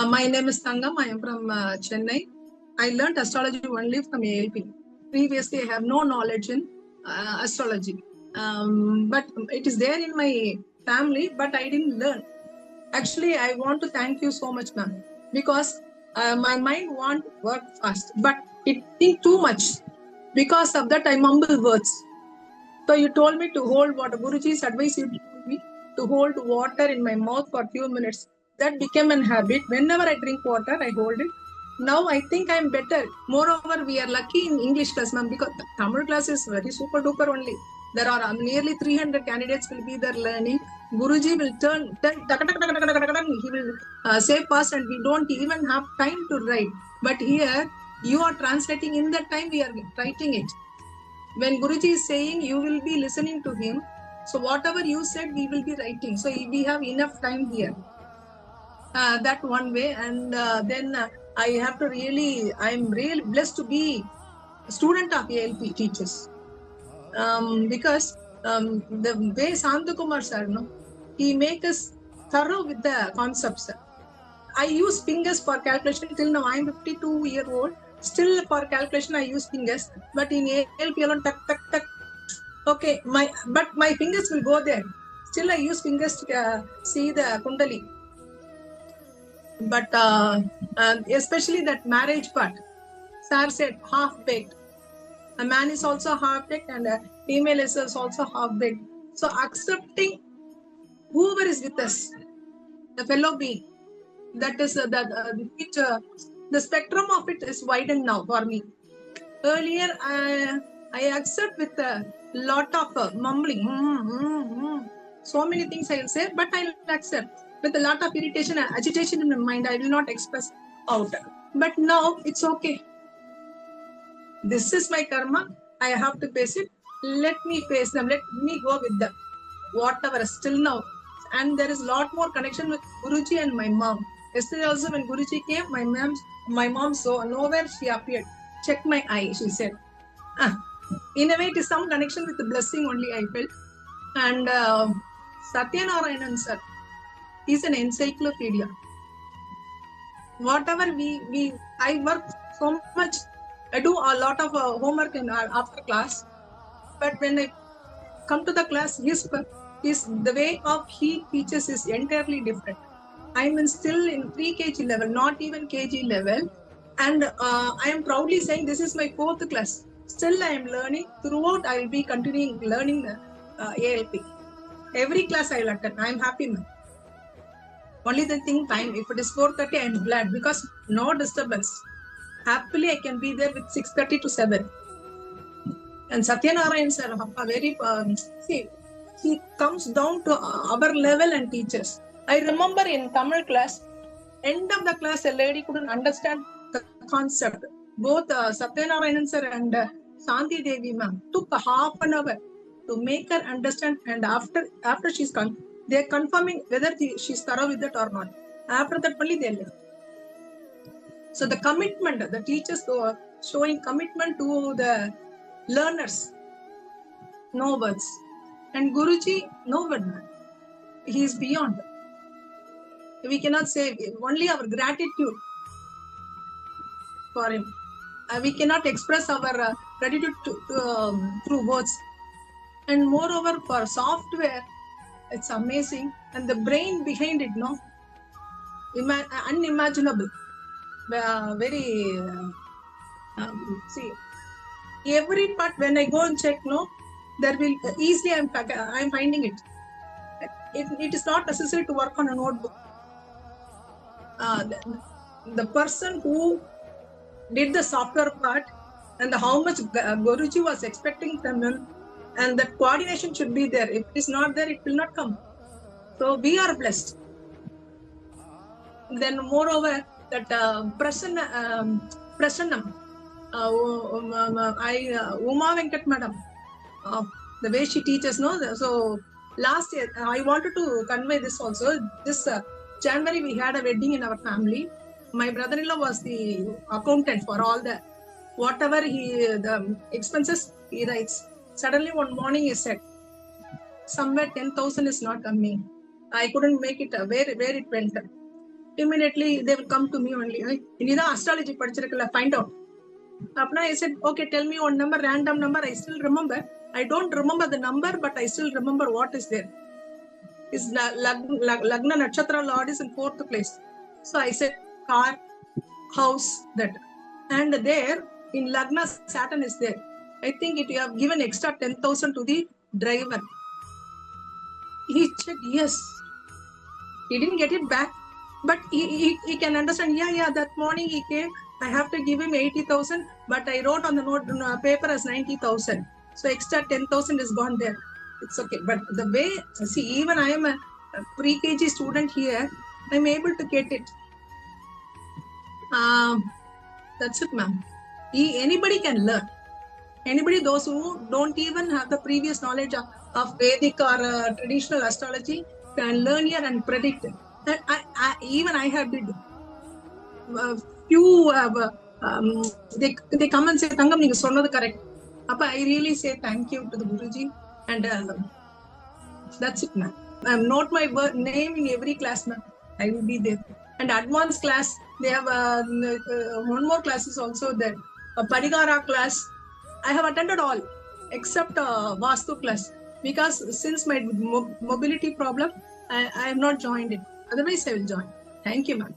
My name is Tangam. I am from Chennai. I learned astrology only from ALP. Previously, I have no knowledge in astrology. But it is there in my family, but I didn't learn. Actually, I want to thank you so much, ma'am, because my mind want work fast, but it think too much. Because of that, I mumble words. So you told me to hold water. Guruji's advice you told me to hold water in my mouth for a few minutes. That became an habit. Whenever I drink water, I hold it. Now I think I'm better. Moreover, we are lucky in English class, ma'am, because Tamil class is very super duper only. There are nearly 300 candidates will be there learning. Guruji will he will say fast and we don't even have time to write. But here, you are translating in that time we are writing it. When Guruji is saying, you will be listening to him. So whatever you said, we will be writing. So we have enough time here. That one way. And then I have to really, I'm really blessed to be a student of ALP teachers. Because the way Santakumar sir, no, he makes us thorough with the concepts. I use fingers for calculation till now. I'm 52-year-old. Still for calculation, I use fingers. But in ALP alone, tuck, tuck, tuck. Okay, but my fingers will go there. Still, I use fingers to see the Kundali. But especially that marriage part. Sir said half-baked. A man is also half-baked and a female is also half-baked. So accepting whoever is with us, the fellow being, that is the spectrum of it is widened now for me. Earlier, I accept with a lot of mumbling. So many things I will say, but I will accept. With a lot of irritation and agitation in my mind, I will not express out. But now it's okay. This is my karma. I have to face it. Let me face them. Let me go with them. Whatever, still now. And there is a lot more connection with Guruji and my mom. Yesterday also when Guruji came, my mom saw nowhere she appeared. Check my eye, she said. In a way, it is some connection with the blessing only I felt. And Satyanarayanan sir, he's an encyclopedia. Whatever I work so much, I do a lot of homework after class. But when I come to the class, the way of he teaches is entirely different. I'm still in pre-KG level, not even KG level. And I am proudly saying this is my 4th class. Still I am learning. Throughout I will be continuing learning the ALP. Every class I will attend. I am happy now. Only the thing time, if it is 4:30, I am glad because no disturbance. Happily I can be there with 6:30 to 7. And Satyanarayan sir, very he comes down to our level and teaches. I remember in Tamil class, end of the class, a lady couldn't understand the concept. Both Satyanarayan sir and Shanti Devi ma'am took half an hour to make her understand. And after she's come, they're confirming whether she's thorough with it or not. After that, only they left. So the commitment, the teachers showing commitment to the learners, no words. And Guruji, no word. He is beyond. We cannot say, only our gratitude for him. We cannot express our gratitude through words. And moreover, for software, it's amazing. And the brain behind it, no? Unimaginable. Very, see, every part when I go and check, no, there will easily I'm finding it. It is not necessary to work on a notebook. The person who did the software part and how much Guruji was expecting from him, and that coordination should be there. If it is not there, it will not come. So we are blessed. Then moreover, that Prasannam, Uma Venkat madam, the way she teaches, no. So last year, I wanted to convey this also. This January, we had a wedding in our family. My brother-in-law was the accountant for all the whatever the expenses he writes. Suddenly one morning he said, somewhere 10,000 is not coming. I couldn't make it where it went. immediately they will come to me only. Inida astrology padichirukalla, find out. Apna I said, okay, tell me one number, random number. I still remember. I don't remember the number, but I still remember what is there. His Lagna Nakshatra Lord is in 4th place. So I said, car, house, that. And there, in Lagna, Saturn is there. I think you have given extra 10,000 to the driver. He said, yes. He didn't get it back, but he can understand, yeah, that morning he came, I have to give him 80,000, but I wrote on the note paper as 90,000. So extra 10,000 is gone there. It's okay. But the way, see, even I am a pre-KG student here, I'm able to get it. That's it, ma'am. Anybody can learn. Anybody, those who don't even have the previous knowledge of Vedic or traditional astrology, can learn here and predict it. Even I have did few. They come and say, "Tangam, you sonadu correct." Appa, I really say thank you to the Guruji, and that's it, ma'am. Note my name in every class, ma'am. I will be there. And advanced class, they have one more classes also there. A Parigara class. I have attended all except Vastu class, because since my mobility problem, I have not joined it. Otherwise, I will join. Thank you, ma'am.